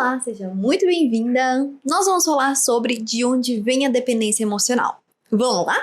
Olá, seja muito bem-vinda! Nós vamos falar sobre de onde vem a dependência emocional. Vamos lá?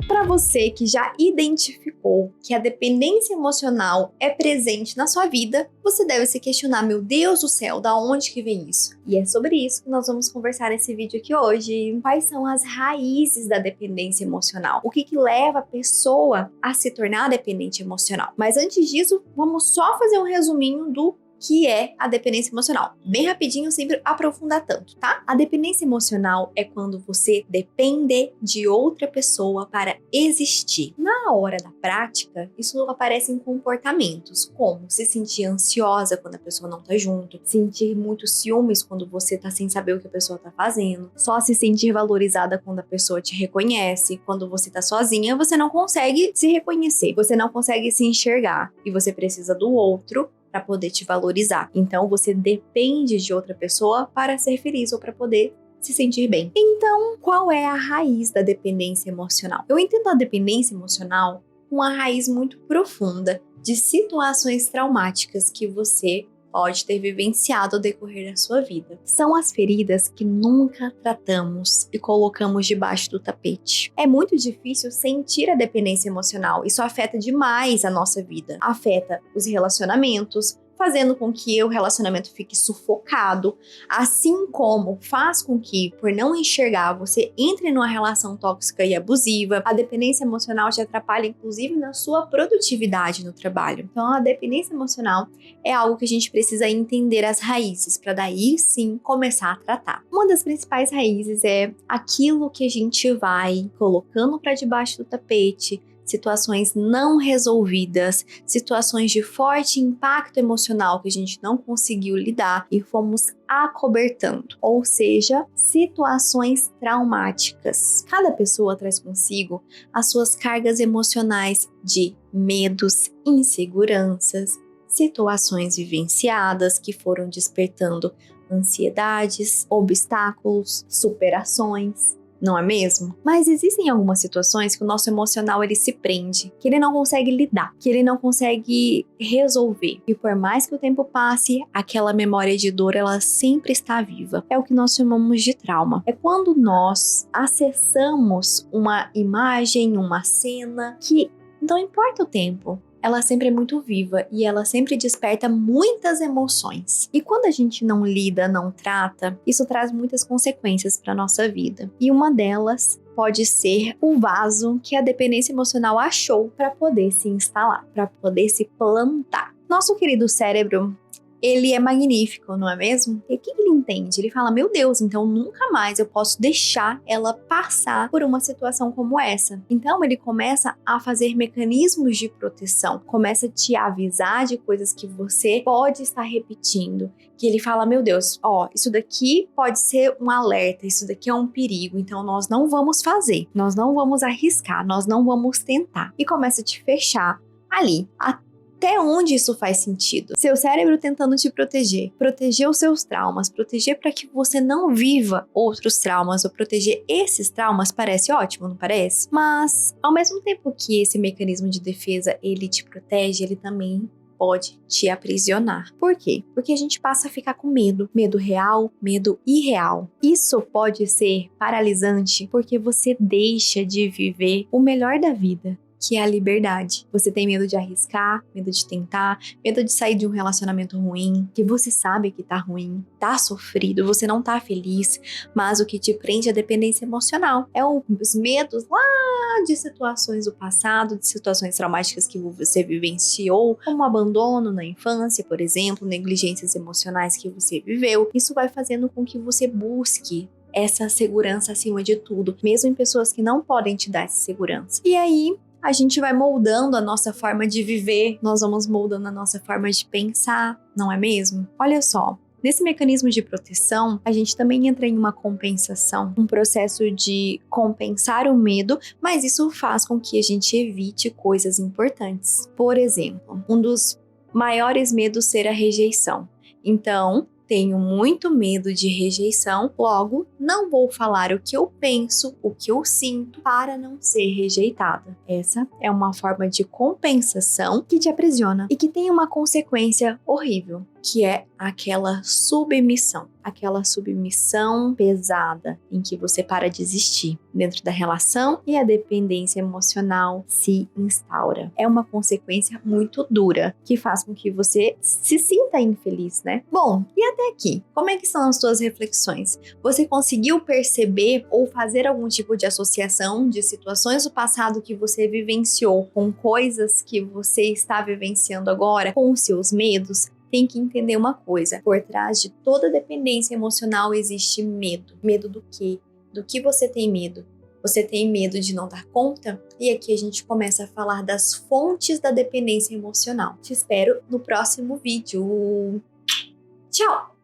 Para você que já identificou que a dependência emocional é presente na sua vida, você deve se questionar, meu Deus do céu, da onde que vem isso? E é sobre isso que nós vamos conversar nesse vídeo aqui hoje. Quais são as raízes da dependência emocional? O que leva a pessoa a se tornar dependente emocional? Mas antes disso, vamos só fazer um resuminho do que é a dependência emocional. Bem rapidinho, sempre aprofundar tanto, tá? A dependência emocional é quando você depende de outra pessoa para existir. Na hora da prática, isso aparece em comportamentos, como se sentir ansiosa quando a pessoa não tá junto, sentir muitos ciúmes quando você tá sem saber o que a pessoa tá fazendo, só se sentir valorizada quando a pessoa te reconhece, quando você tá sozinha, você não consegue se reconhecer, você não consegue se enxergar e você precisa do outro para poder te valorizar. Então você depende de outra pessoa para ser feliz ou para poder se sentir bem. Então, qual é a raiz da dependência emocional? Eu entendo a dependência emocional com uma raiz muito profunda de situações traumáticas que você pode ter vivenciado ao decorrer da sua vida. São as feridas que nunca tratamos e colocamos debaixo do tapete. É muito difícil sentir a dependência emocional. Isso afeta demais a nossa vida. Afeta os relacionamentos, fazendo com que o relacionamento fique sufocado, assim como faz com que, por não enxergar, você entre numa relação tóxica e abusiva. A dependência emocional te atrapalha, inclusive, na sua produtividade no trabalho. Então, a dependência emocional é algo que a gente precisa entender as raízes, para daí sim começar a tratar. Uma das principais raízes é aquilo que a gente vai colocando para debaixo do tapete, situações não resolvidas, situações de forte impacto emocional que a gente não conseguiu lidar e fomos acobertando, ou seja, situações traumáticas. Cada pessoa traz consigo as suas cargas emocionais de medos, inseguranças, situações vivenciadas que foram despertando ansiedades, obstáculos, superações. Não é mesmo? Mas existem algumas situações que o nosso emocional ele se prende, que ele não consegue lidar, que ele não consegue resolver. E por mais que o tempo passe, aquela memória de dor ela sempre está viva. É o que nós chamamos de trauma. É quando nós acessamos uma imagem, uma cena que não importa o tempo, ela sempre é muito viva e ela sempre desperta muitas emoções. E quando a gente não lida, não trata, isso traz muitas consequências para nossa vida. E uma delas pode ser o vaso que a dependência emocional achou para poder se instalar, para poder se plantar. Nosso querido cérebro, ele é magnífico, não é mesmo? E o que ele entende? Ele fala, meu Deus, então nunca mais eu posso deixar ela passar por uma situação como essa. Então ele começa a fazer mecanismos de proteção, começa a te avisar de coisas que você pode estar repetindo. Que ele fala, meu Deus, isso daqui pode ser um alerta, isso daqui é um perigo, então nós não vamos fazer, nós não vamos arriscar, nós não vamos tentar. E começa a te fechar ali, até onde isso faz sentido? Seu cérebro tentando te proteger os seus traumas, proteger para que você não viva outros traumas ou proteger esses traumas parece ótimo, não parece? Mas, ao mesmo tempo que esse mecanismo de defesa ele te protege, ele também pode te aprisionar. Por quê? Porque a gente passa a ficar com medo. Medo real, medo irreal. Isso pode ser paralisante porque você deixa de viver o melhor da vida, que é a liberdade. Você tem medo de arriscar, medo de tentar, medo de sair de um relacionamento ruim, que você sabe que tá ruim, tá sofrido, você não tá feliz, mas o que te prende é a dependência emocional. É os medos lá de situações do passado, de situações traumáticas que você vivenciou, como abandono na infância, por exemplo, negligências emocionais que você viveu. Isso vai fazendo com que você busque essa segurança acima de tudo, mesmo em pessoas que não podem te dar essa segurança. E aí, a gente vai moldando a nossa forma de viver, nós vamos moldando a nossa forma de pensar, não é mesmo? Olha só, nesse mecanismo de proteção, a gente também entra em uma compensação, um processo de compensar o medo, mas isso faz com que a gente evite coisas importantes. Por exemplo, um dos maiores medos ser a rejeição. Então, tenho muito medo de rejeição, logo não vou falar o que eu penso, o que eu sinto para não ser rejeitada. Essa é uma forma de compensação que te aprisiona e que tem uma consequência horrível, que é aquela submissão pesada em que você para de existir dentro da relação e a dependência emocional se instaura. É uma consequência muito dura que faz com que você se sinta infeliz, né? Bom, e até aqui, como é que são as suas reflexões? Você conseguiu perceber ou fazer algum tipo de associação de situações do passado que você vivenciou com coisas que você está vivenciando agora, com os seus medos? Tem que entender uma coisa, por trás de toda dependência emocional existe medo. Medo do quê? Do que você tem medo? Você tem medo de não dar conta? E aqui a gente começa a falar das fontes da dependência emocional. Te espero no próximo vídeo. Tchau!